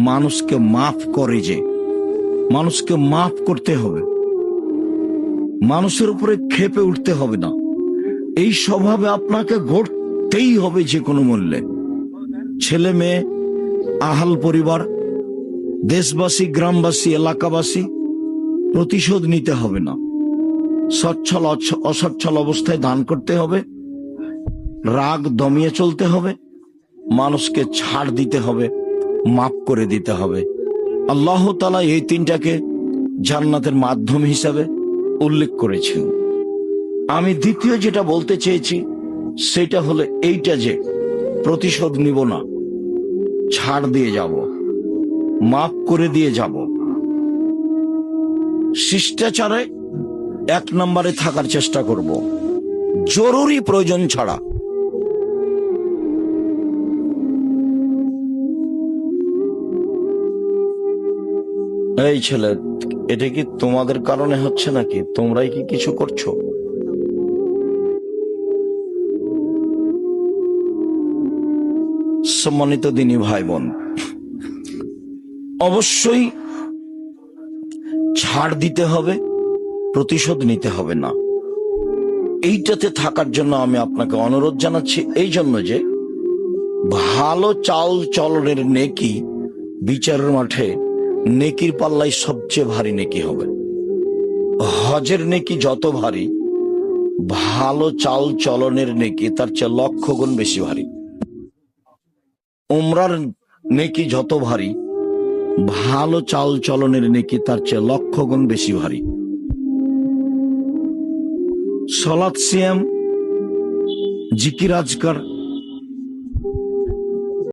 মানুষকে মাফ করে, যে মানুষকে মাফ করতে হবে, মানুষের উপরে ক্ষেপে উঠতে হবে না। এই স্বভাবে আপনাকে গড়তেই হবে যে কোনো মূল্যে। ছেলে মেয়ে, আহাল পরিবার, দেশবাসী, গ্রামবাসী, এলাকাবাসী, প্রতিশোধ নিতে হবে না। সচ্ছল অসচ্ছল অবস্থায় দান করতে হবে, রাগ দমিয়ে চলতে হবে, মানুষকে ছাড় দিতে হবে, মাফ করে দিতে হবে। আল্লাহ তাআলা এই তিনটাকে জান্নাতের মাধ্যম হিসাবে উল্লেখ করেছেন। আমি দ্বিতীয় যেটা বলতে চেয়েছি সেটা হলো এইটা, যে প্রতিশোধ নিব না, ছাড় দিয়ে যাব, মাফ করে দিয়ে যাব। শিষ্টাচারে 1 নম্বরে থাকার চেষ্টা করব, জরুরি প্রয়োজন ছাড়া। এই ছেলে, এটা কি তোমাদের কারণে হচ্ছে নাকি? তোমরাই কি কিছু করছো? সম্মানিত দিনী ভাই বোন, অবশ্যই ছাড় দিতে হবে, প্রতিশোধ নিতে হবে না। এইটাতে থাকার জন্য আমি আপনাকে অনুরোধ জানাচ্ছি, এই জন্য যে ভালো চাল চলনের নেকি বিচারের মাঠে নেকির পাল্লায় সবচেয়ে ভারী নেকি হবে। হজের নেকি যত ভারী, ভালো চাল চলনের নেকি তার চেয়ে 1,00,000 গুণ বেশি ভারী। উমরার নেকি যত ভারী, ভালো চাল চলনের নেকি তার চেয়ে 1,00,000 গুণ বেশি ভারী। সালাত, সিয়াম, জিকির আজকার,